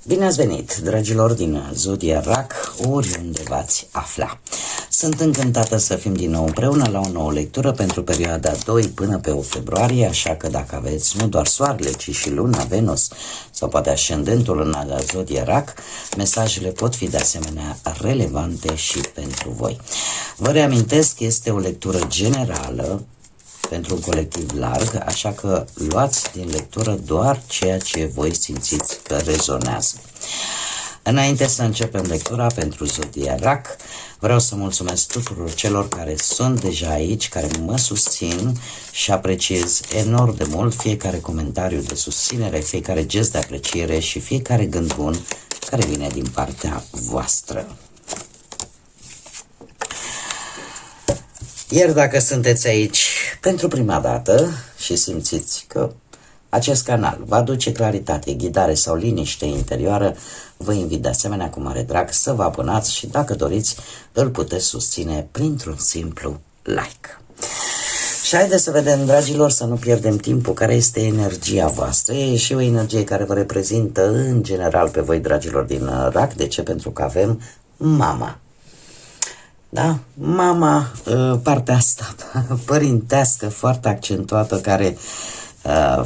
Bine ați venit, dragilor din Zodia RAC, oriunde v-ați afla. Sunt încântată să fim din nou împreună la o nouă lectură pentru perioada 2 până pe 8 februarie, așa că dacă aveți nu doar soarele, ci și luna, Venus sau poate ascendentul în Zodia RAC, mesajele pot fi de asemenea relevante și pentru voi. Vă reamintesc, este o lectură generală pentru un colectiv larg, așa că luați din lectură doar ceea ce voi simțiți că rezonează. Înainte să începem lectura pentru Zodia RAC, vreau să mulțumesc tuturor celor care sunt deja aici, care mă susțin și apreciez enorm de mult fiecare comentariu de susținere, fiecare gest de apreciere și fiecare gând bun care vine din partea voastră. Iar dacă sunteți aici pentru prima dată și simțiți că acest canal va aduce claritate, ghidare sau liniște interioară, vă invit de asemenea cu mare drag să vă abonați și dacă doriți îl puteți susține printr-un simplu like. Și haideți să vedem, dragilor, să nu pierdem timpul, care este energia voastră. E și o energie care vă reprezintă în general pe voi, dragilor din RAC. De ce? Pentru că avem mama. Da? Mama, partea asta părintească foarte accentuată, care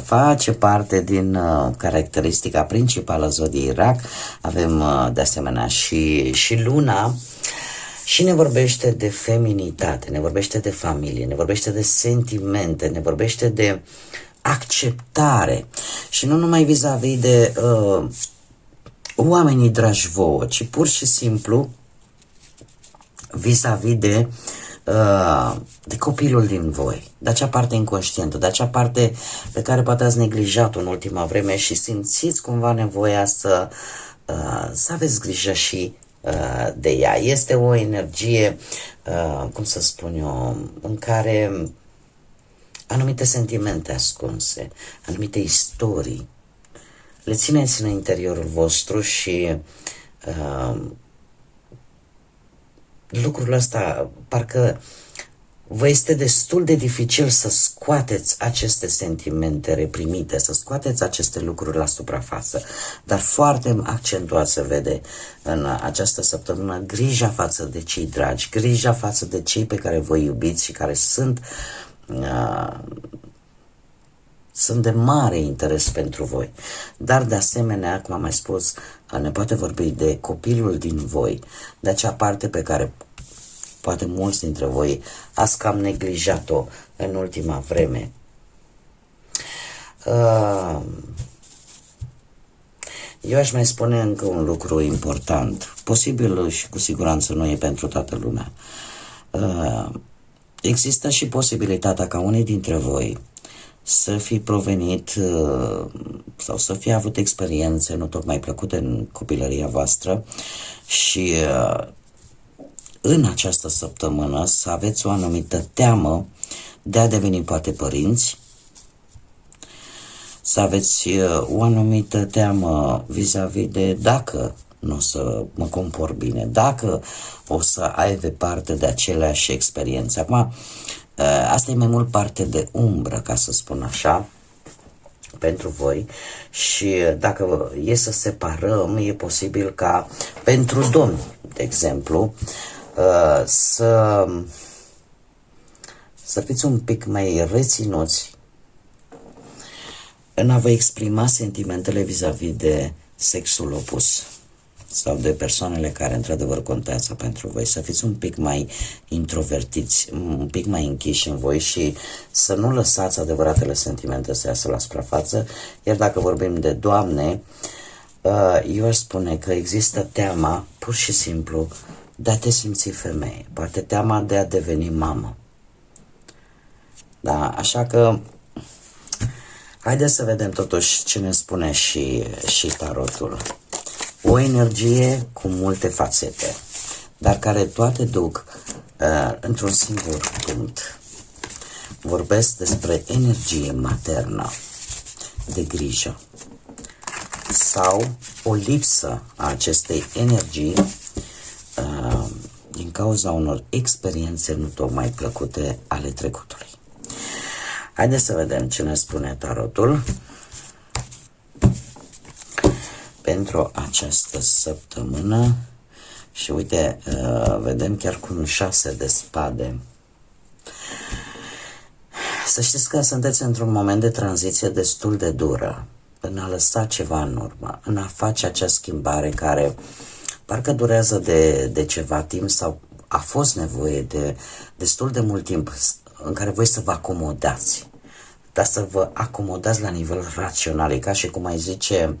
face parte din caracteristica principală Zodiei RAC. Avem de asemenea și luna și ne vorbește de feminitate, ne vorbește de familie, ne vorbește de sentimente, ne vorbește de acceptare și nu numai vis-a-vis de oamenii dragi vouă, ci pur și simplu vis-a-vis de copilul din voi, de acea parte inconștientă, de acea parte pe care poate ați neglijat-o în ultima vreme și simțiți cumva nevoia să aveți grijă și de ea. Este o energie, cum să spun eu, în care anumite sentimente ascunse, anumite istorii, le țineți în interiorul vostru și lucrul ăsta parcă vă este destul de dificil să scoateți aceste sentimente reprimite, să scoateți aceste lucruri la suprafață, dar foarte accentuat se vede în această săptămână grija față de cei dragi, grija față de cei pe care voi iubiți și care sunt de mare interes pentru voi. Dar de asemenea, cum am mai spus, ne poate vorbi de copilul din voi, de acea parte pe care poate mulți dintre voi ați cam neglijat-o în ultima vreme. Eu aș mai spune încă un lucru important, posibil și cu siguranță nu e pentru toată lumea. Există și posibilitatea ca unii dintre voi să fi provenit sau să fi avut experiențe nu tocmai plăcute în copilăria voastră și în această săptămână să aveți o anumită teamă de a deveni poate părinți, să aveți o anumită teamă vis-a-vis de dacă nu o să mă compor bine, dacă o să aibă parte de aceleași experiențe. Acum, asta e mai mult parte de umbră, ca să spun așa, pentru voi și dacă e să separăm, e posibil ca pentru domni, de exemplu, să fiți un pic mai reținuți în a vă exprima sentimentele vis-a-vis de sexul opus sau de persoanele care într-adevăr contează pentru voi, să fiți un pic mai introvertiți, un pic mai închiși în voi și să nu lăsați adevăratele sentimente să iasă la suprafață. Iar dacă vorbim de doamne, eu aș spune că există teama pur și simplu de a te simți femeie, poate teama de a deveni mamă. Da, așa că haideți să vedem totuși ce ne spune și tarotul. O energie cu multe fațete, dar care toate duc într-un singur punct. Vorbesc despre energie maternă, de grijă, sau o lipsă a acestei energii din cauza unor experiențe nu tocmai plăcute ale trecutului. Haideți să vedem ce ne spune tarotul pentru această săptămână. Și uite, vedem chiar cu un 6 de spade. Să știți că sunteți într-un moment de tranziție destul de dură, în a lăsa ceva în urmă, în a face acea schimbare care parcă durează de ceva timp sau a fost nevoie de destul de mult timp în care voi să vă acomodați, dar să vă acomodați la nivel rațional. E ca și cum ai zice,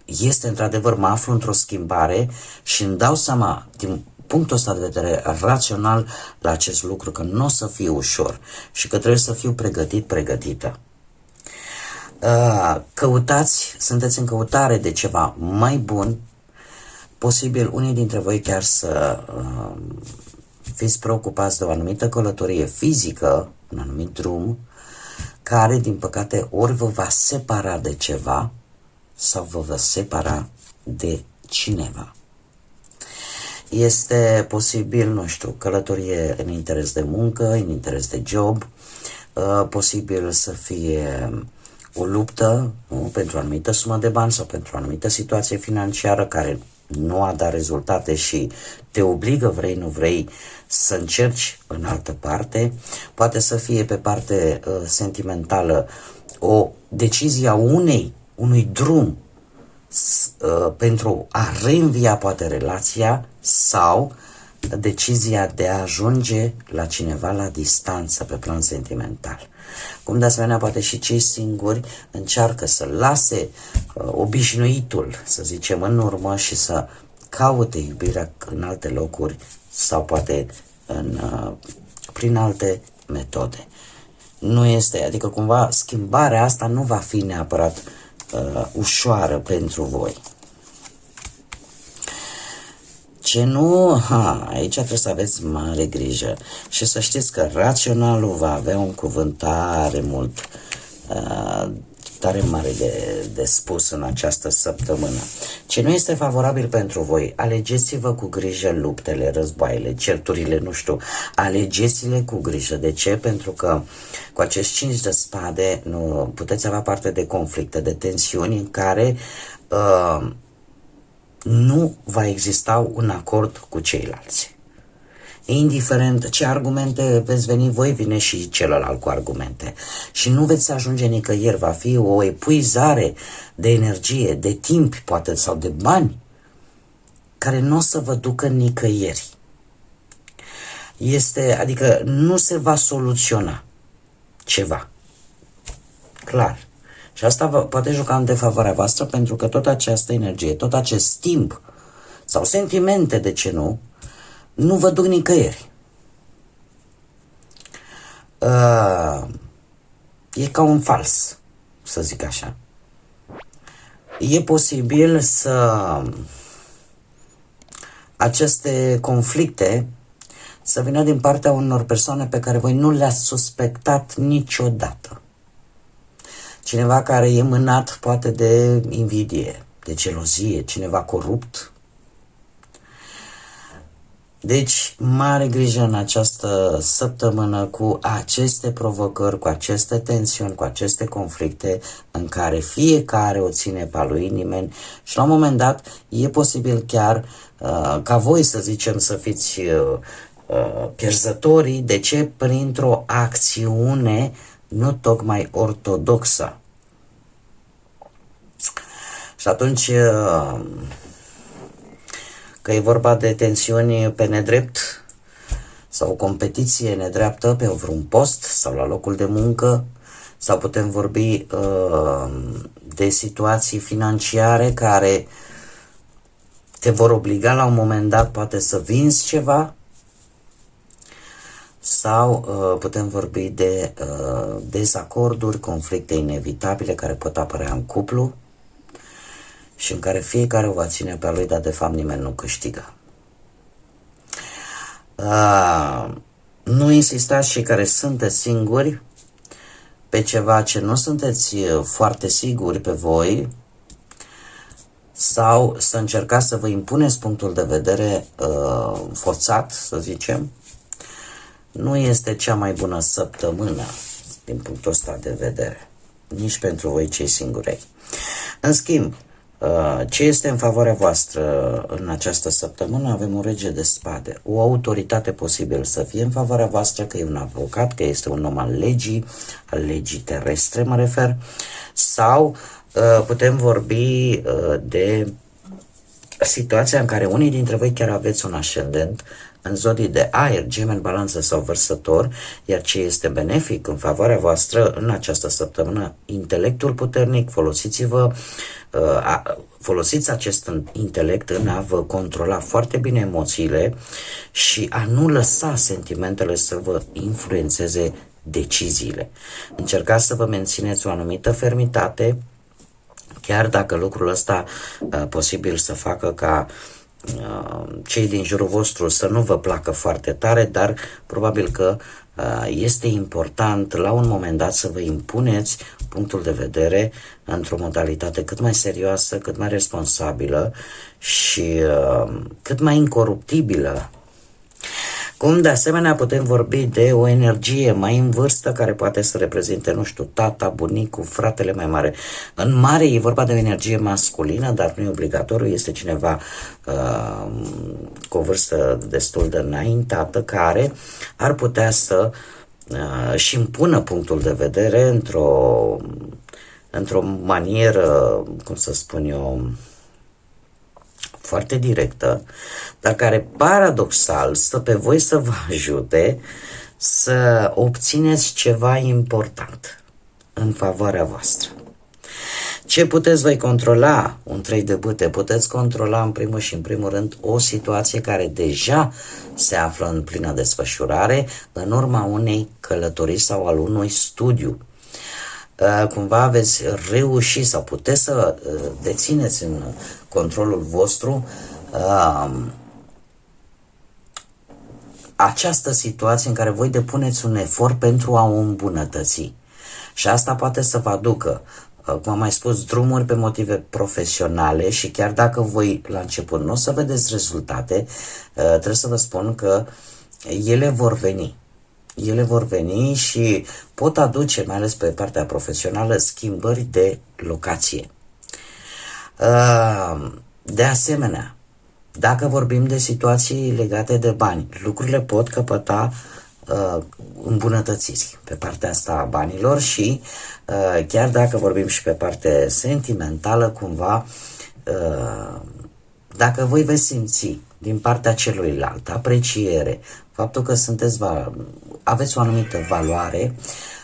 este într-adevăr, mă aflu într-o schimbare și îmi dau seama din punctul ăsta de vedere rațional la acest lucru, că nu o să fie ușor și că trebuie să fiu pregătită. Căutați, sunteți în căutare de ceva mai bun, posibil unii dintre voi chiar să fiți preocupați de o anumită călătorie fizică, un anumit drum, care, din păcate, ori vă va separa de ceva sau vă va separa de cineva. Este posibil, nu știu, călătorie în interes de muncă, în interes de job, posibil să fie o luptă, nu, pentru o anumită sumă de bani sau pentru o anumită situație financiară care nu a dat rezultate și te obligă, vrei nu vrei, să încerci în altă parte. Poate să fie pe parte sentimentală o decizie a unui drum pentru a reînvia poate relația sau decizia de a ajunge la cineva la distanță pe plan sentimental. Cum de asemenea poate și cei singuri încearcă să lase obișnuitul, să zicem, în urmă și să caute iubirea în alte locuri sau poate prin alte metode. Nu este, adică cumva schimbarea asta nu va fi neapărat ușoară pentru voi. Ce nu, aici trebuie să aveți mare grijă și să știți că raționalul va avea un cuvânt tare mult, tare mare de spus în această săptămână. Ce nu este favorabil pentru voi, alegeți-vă cu grijă luptele, războaiele, certurile, nu știu, alegeți-le cu grijă. De ce? Pentru că cu acești 5 de spade nu puteți avea parte de conflicte, de tensiuni în care nu va exista un acord cu ceilalți. Indiferent ce argumente veți veni voi, vine și celălalt cu argumente. Și nu veți ajunge nicăieri, va fi o epuizare de energie, de timp, poate, sau de bani, care nu o să vă ducă nicăieri. Adică nu se va soluționa ceva. Clar. Și asta poate juca în defavoarea voastră, pentru că tot această energie, tot acest timp sau sentimente, de ce nu vă duc nicăieri. E ca un fals, să zic așa. E posibil să aceste conflicte să vină din partea unor persoane pe care voi nu le-ați suspectat niciodată. Cineva care e mânat poate de invidie, de gelozie, cineva corupt. Deci, mare grijă în această săptămână cu aceste provocări, cu aceste tensiuni, cu aceste conflicte în care fiecare o ține pe a lui, nimeni, și la un moment dat e posibil chiar ca voi, să zicem, să fiți pierzătorii. De ce? Printr-o acțiune nu tocmai ortodoxă. Și atunci, că e vorba de tensiuni pe nedrept sau o competiție nedreaptă pe vreun post sau la locul de muncă, sau putem vorbi de situații financiare care te vor obliga la un moment dat poate să vinzi ceva, sau putem vorbi de dezacorduri, conflicte inevitabile care pot apărea în cuplu și în care fiecare o va ține pe a lui, dar de fapt nimeni nu câștigă. Nu insistați, cei care sunteți singuri, pe ceva ce nu sunteți foarte siguri pe voi, sau să încercați să vă impuneți punctul de vedere forțat, să zicem. Nu este cea mai bună săptămână din punctul ăsta de vedere. nici pentru voi cei singurei. În schimb, ce este în favoarea voastră în această săptămână? Avem un rege de spade, o autoritate posibil să fie în favoarea voastră, că e un avocat, că este un om al legii terestre mă refer, sau putem vorbi de situația în care unii dintre voi chiar aveți un ascendent în zodii de aer, Gemeni, Balanță sau Vărsător, iar ce este benefic în favoarea voastră în această săptămână, intelectul puternic, folosiți acest intelect în a vă controla foarte bine emoțiile și a nu lăsa sentimentele să vă influențeze deciziile. Încercați să vă mențineți o anumită fermitate, chiar dacă lucrul ăsta posibil să facă ca cei din jurul vostru să nu vă placă foarte tare, dar probabil că este important la un moment dat să vă impuneți punctul de vedere într-o modalitate cât mai serioasă, cât mai responsabilă și cât mai incoruptibilă. Cum de asemenea putem vorbi de o energie mai în vârstă care poate să reprezinte, nu știu, tata, bunicul, fratele mai mare. În mare e vorba de o energie masculină, dar nu e obligatoriu, este cineva cu o vârstă destul de înaintată care ar putea să și impună punctul de vedere într-o manieră, cum să spun eu, foarte directă, dar care paradoxal stă pe voi să vă ajute să obțineți ceva important în favoarea voastră. Ce puteți voi controla? Un 3 de bâte. Puteți controla în primul și în primul rând o situație care deja se află în plină desfășurare în urma unei călătorii sau al unui studiu. Cumva veți reuși sau puteți să dețineți în controlul vostru această situație în care voi depuneți un efort pentru a o îmbunătăți. Și asta poate să vă aducă, cum am mai spus, drumuri pe motive profesionale și chiar dacă voi la început nu o să vedeți rezultate, trebuie să vă spun că ele vor veni. Ele vor veni și pot aduce, mai ales pe partea profesională, schimbări de locație. De asemenea, dacă vorbim de situații legate de bani, lucrurile pot căpăta îmbunătățiri pe partea asta a banilor și chiar dacă vorbim și pe partea sentimentală, cumva, dacă voi veți simți din partea celuilalt apreciere, faptul că aveți o anumită valoare,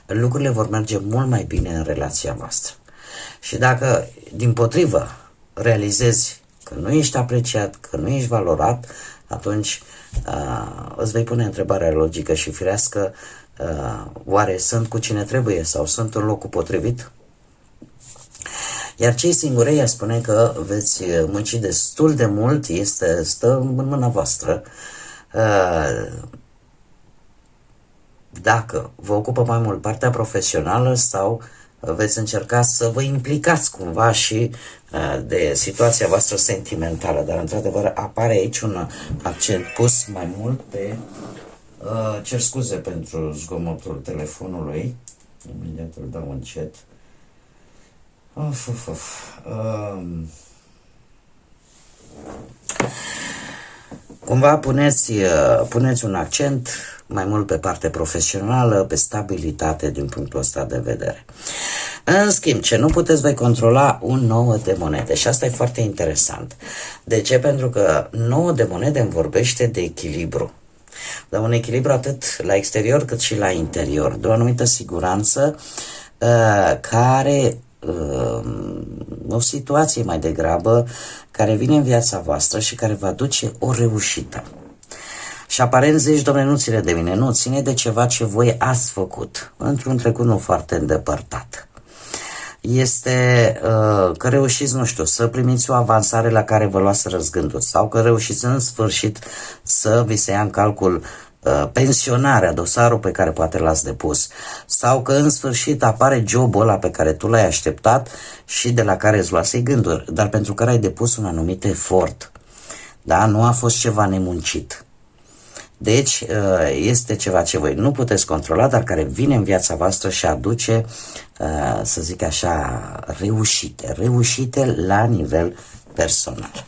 lucrurile vor merge mult mai bine în relația voastră. Și dacă, dimpotrivă, realizezi că nu ești apreciat, că nu ești valorat, atunci îți vei pune întrebarea logică și firească, oare sunt cu cine trebuie sau sunt în locul potrivit? Iar cei singurei, aș spune că veți munci destul de mult, stă în mâna voastră. Dacă vă ocupă mai mult partea profesională sau veți încerca să vă implicați cumva și de situația voastră sentimentală, dar într-adevăr apare aici un accent pus mai mult pe cer scuze pentru zgomotul telefonului, imediat îl dau încet. Cumva puneți un accent mai mult pe partea profesională, pe stabilitate din punctul ăsta de vedere. În schimb, ce nu puteți voi controla, un 9 de monede. Și asta e foarte interesant. De ce? Pentru că 9 de monede îmi vorbește de echilibru. De un echilibru atât la exterior cât și la interior. De o anumită siguranță o situație mai degrabă care vine în viața voastră și care va duce o reușită. Și aparent zici, dom'le, nu ține de mine, nu, ține de ceva ce voi ați făcut într-un trecut nu foarte îndepărtat. Este că reușiți, nu știu, să primiți o avansare la care vă luați răzgândul sau că reușiți în sfârșit să vi se ia în calcul pensionarea, dosarul pe care poate l-ați depus sau că în sfârșit apare jobul ăla pe care tu l-ai așteptat și de la care îți luase gânduri, dar pentru care ai depus un anumit efort. Da? Nu a fost ceva nemuncit. Deci este ceva ce voi nu puteți controla, dar care vine în viața voastră și aduce, să zic așa, reușite la nivel personal.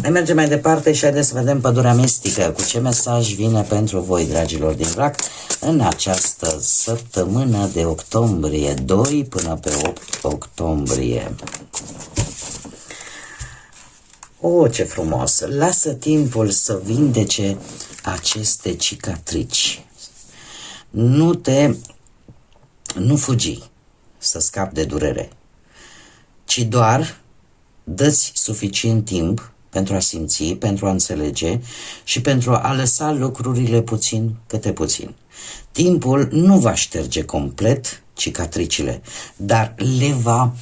Ne mergem mai departe și haideți să vedem pădurea mistică. Cu ce mesaj vine pentru voi, dragilor din RAC, în această săptămână de octombrie, 2 până pe 8 octombrie. Ce frumos! Lasă timpul să vindece aceste cicatrici. Nu fugi să scapi de durere, ci doar dă-ți suficient timp pentru a simți, pentru a înțelege și pentru a lăsa lucrurile puțin câte puțin. Timpul nu va șterge complet cicatricile, dar le va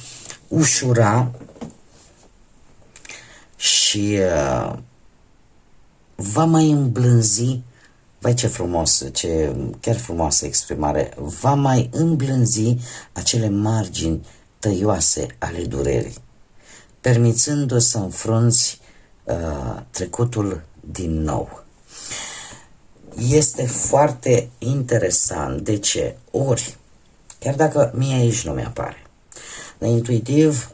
ușura și va mai îmblânzi. Vai, ce frumos, chiar frumoasă exprimare, va mai îmblânzi acele margini tăioase ale durerii, permițându-ți să înfrunți trecutul din nou. Este foarte interesant. De ce? Ori, chiar dacă mie aici nu mi-apare, dar intuitiv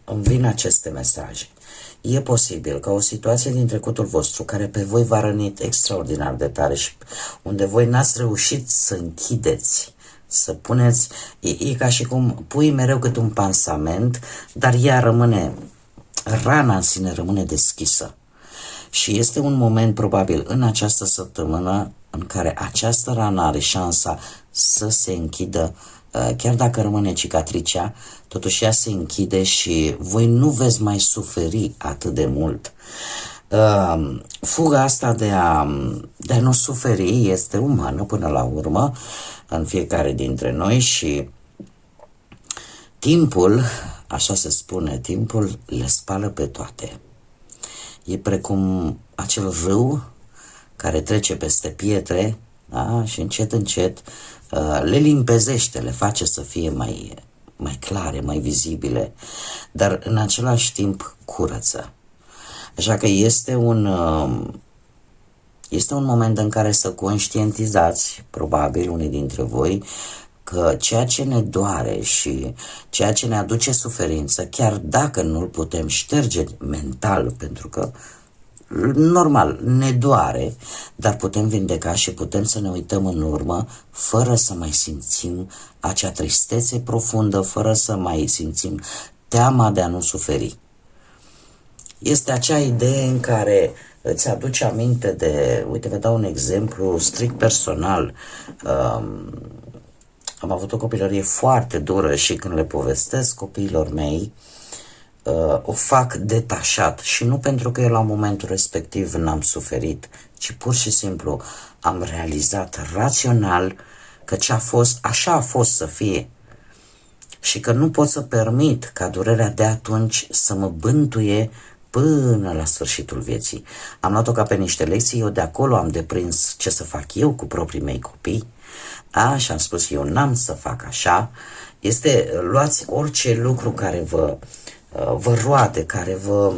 îmi vin aceste mesaje. E posibil ca o situație din trecutul vostru, care pe voi v-a rănit extraordinar de tare și unde voi n-ați reușit să închideți, să puneți, e ca și cum pui mereu cât un pansament, dar ea rămâne, rana în sine rămâne deschisă. Și este un moment probabil în această săptămână în care această rană are șansa să se închidă. Chiar dacă rămâne cicatricea, totuși ea se închide și voi nu veți mai suferi atât de mult. Fuga asta de a nu suferi este umană până la urmă în fiecare dintre noi și timpul, așa se spune, timpul le spală pe toate. E precum acel râu care trece peste pietre, da? Și încet, încet le limpezește, le face să fie mai clare, mai vizibile, dar în același timp curăță. Așa că este un moment în care să conștientizați, probabil unii dintre voi, că ceea ce ne doare și ceea ce ne aduce suferință, chiar dacă nu-l putem șterge mental, pentru că normal, ne doare, dar putem vindeca și putem să ne uităm în urmă fără să mai simțim acea tristețe profundă, fără să mai simțim teama de a nu suferi. Este acea idee în care îți aduce aminte de, uite, vă dau un exemplu strict personal. Am avut o copilărie foarte dură și când le povestesc copiilor mei, o fac detașat și nu pentru că eu la momentul respectiv n-am suferit, ci pur și simplu am realizat rațional că ce a fost, așa a fost să fie și că nu pot să permit ca durerea de atunci să mă bântuie până la sfârșitul vieții. Am luat-o ca pe niște lecții, eu de acolo am deprins ce să fac eu cu proprii mei copii, și am spus eu n-am să fac așa. Luați orice lucru care vă roade, care vă,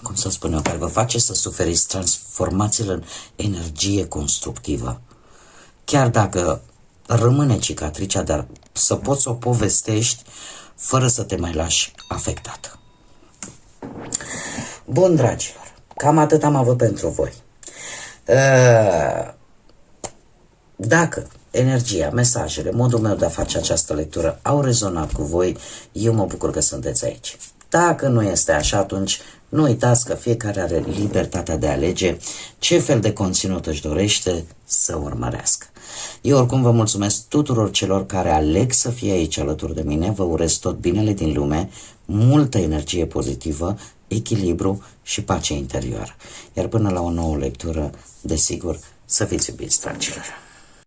cum să spun eu, care vă face să suferiți, transformați-l în energie constructivă. Chiar dacă rămâne cicatricea, dar să poți să o povestești fără să te mai lași afectat. Bun, dragilor, cam atât am avut pentru voi. Dacă energia, mesajele, modul meu de a face această lectură au rezonat cu voi, eu mă bucur că sunteți aici. Dacă nu este așa, atunci nu uitați că fiecare are libertatea de a alege ce fel de conținut își dorește să urmărească. Eu oricum vă mulțumesc tuturor celor care aleg să fie aici alături de mine, vă urez tot binele din lume, multă energie pozitivă, echilibru și pace interioară. Iar până la o nouă lectură, desigur, să fiți iubiți, dragilor!